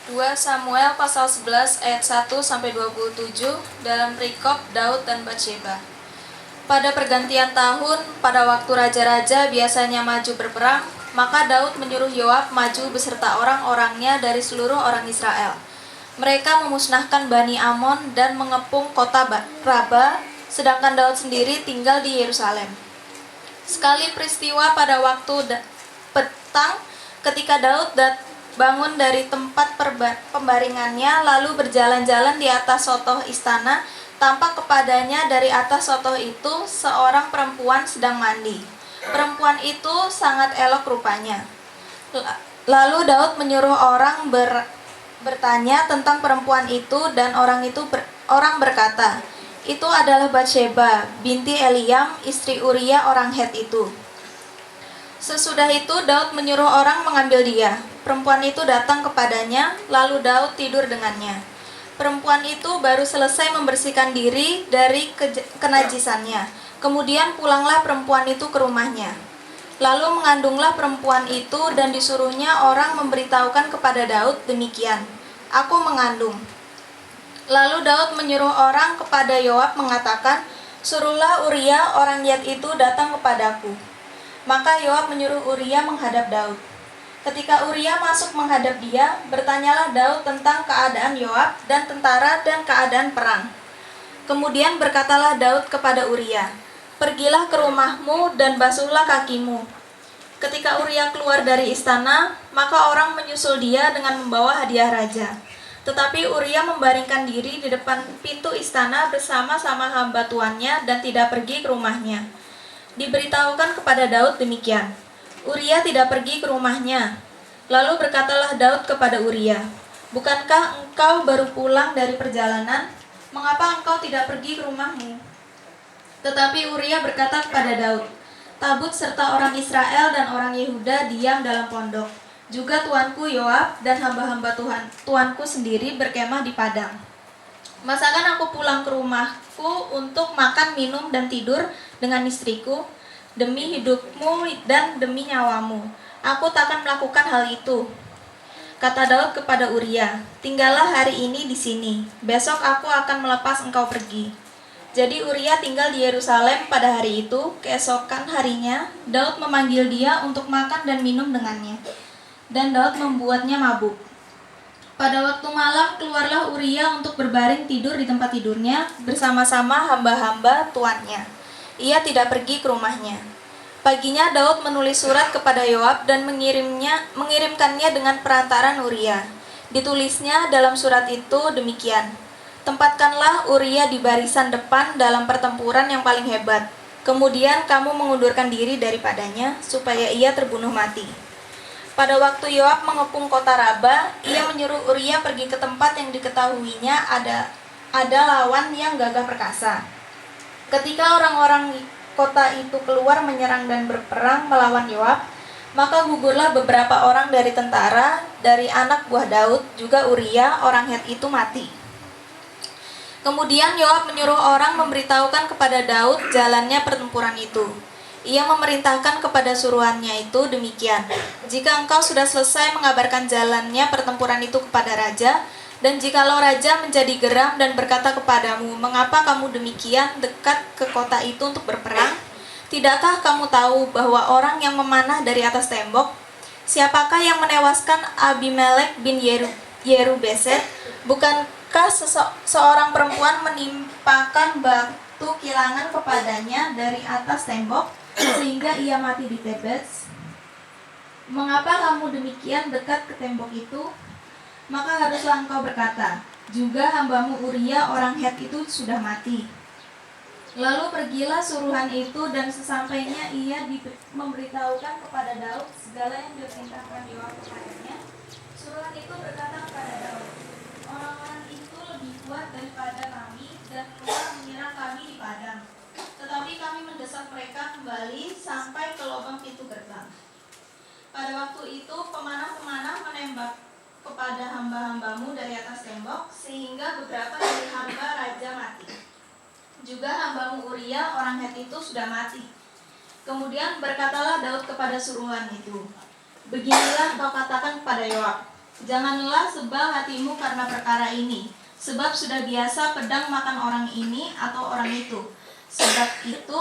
2 Samuel pasal 11 ayat 1 sampai 27 dalam perikop Daud dan Batsheba. Pada pergantian tahun, pada waktu raja-raja biasanya maju berperang, maka Daud menyuruh Yoab maju beserta orang-orangnya dari seluruh orang Israel. Mereka memusnahkan Bani Amon dan mengepung kota Raba, sedangkan Daud sendiri tinggal di Yerusalem. Sekali peristiwa pada waktu petang, ketika Daud bangun dari tempat pembaringannya, lalu berjalan-jalan di atas sotoh istana, tampak kepadanya dari atas sotoh itu seorang perempuan sedang mandi. Perempuan itu sangat elok rupanya. Lalu Daud menyuruh orang bertanya tentang perempuan itu, dan orang berkata, itu adalah Batsheba, binti Eliam, istri Uria orang Het itu. Sesudah itu Daud menyuruh orang mengambil dia. Perempuan itu datang kepadanya, lalu Daud tidur dengannya. Perempuan itu baru selesai membersihkan diri dari kenajisannya. Kemudian pulanglah perempuan itu ke rumahnya. Lalu mengandunglah perempuan itu, dan disuruhnya orang memberitahukan kepada Daud demikian, aku mengandung. Lalu Daud menyuruh orang kepada Yoab mengatakan, suruhlah Uria orang Het itu datang kepadaku. Maka Yoab menyuruh Uria menghadap Daud. Ketika Uria masuk menghadap dia, bertanyalah Daud tentang keadaan Yoab dan tentara dan keadaan perang. Kemudian berkatalah Daud kepada Uria, pergilah ke rumahmu dan basuhlah kakimu. Ketika Uria keluar dari istana, maka orang menyusul dia dengan membawa hadiah raja. Tetapi Uria membaringkan diri di depan pintu istana bersama-sama hamba tuannya dan tidak pergi ke rumahnya. Diberitahukan kepada Daud demikian. Uria tidak pergi ke rumahnya. Lalu berkatalah Daud kepada Uria, bukankah engkau baru pulang dari perjalanan? Mengapa engkau tidak pergi ke rumahmu? Tetapi Uria berkata kepada Daud, tabut serta orang Israel dan orang Yehuda diam dalam pondok. Juga tuanku Yoab dan hamba-hamba tuanku sendiri berkemah di padang. Masakan aku pulang ke rumahku untuk makan, minum, dan tidur dengan istriku? Demi hidupmu dan demi nyawamu, aku takkan melakukan hal itu. Kata Daud kepada Uria, tinggallah hari ini di sini, besok aku akan melepas engkau pergi. Jadi Uria tinggal di Yerusalem pada hari itu. Keesokan harinya, Daud memanggil dia untuk makan dan minum dengannya, dan Daud membuatnya mabuk. Pada waktu malam keluarlah Uria untuk berbaring tidur di tempat tidurnya bersama-sama hamba-hamba tuannya. Ia tidak pergi ke rumahnya. Paginya Daud menulis surat kepada Yoab dan mengirimkannya dengan perantaran Uria. Ditulisnya dalam surat itu demikian, tempatkanlah Uria di barisan depan dalam pertempuran yang paling hebat. Kemudian kamu mengundurkan diri daripadanya supaya ia terbunuh mati. Pada waktu Yoab mengepung kota Raba, ia menyuruh Uria pergi ke tempat yang diketahuinya ada lawan yang gagah perkasa. Ketika orang-orang kota itu keluar menyerang dan berperang melawan Yoab, maka gugurlah beberapa orang dari tentara, dari anak buah Daud, juga Uria orang Het itu mati. Kemudian Yoab menyuruh orang memberitahukan kepada Daud jalannya pertempuran itu. Ia memerintahkan kepada suruhannya itu demikian, jika engkau sudah selesai mengabarkan jalannya pertempuran itu kepada raja, dan jikalau raja menjadi geram dan berkata kepadamu, mengapa kamu demikian dekat ke kota itu untuk berperang? Tidakkah kamu tahu bahwa orang yang memanah dari atas tembok? Siapakah yang menewaskan Abimelek bin Yerubeset? Bukankah seorang perempuan menimpakan batu kilangan kepadanya dari atas tembok, sehingga ia mati di Tebes? Mengapa kamu demikian dekat ke tembok itu? Maka haruslah engkau berkata, juga hambamu Uria orang Het itu sudah mati. Lalu pergilah suruhan itu, dan sesampainya ia memberitahukan kepada Daud segala yang diperintahkan Yoab kepadanya. Suruhan itu berkata kepada Daud, orang-orang itu lebih kuat daripada kami dan keluar menyerang kami di padang. Tetapi kami mendesak mereka kembali sampai ke lubang pintu gerbang. Pada waktu itu pemanah-pemanah menembak kepada hamba-hambamu dari atas tembok, sehingga beberapa dari hamba raja mati. Juga hambamu Uria orang Het itu sudah mati. Kemudian berkatalah Daud kepada suruhan itu, beginilah kau katakan kepada Yoab, Janganlah sebal hatimu karena perkara ini, sebab sudah biasa pedang makan orang ini atau orang itu. Sebab itu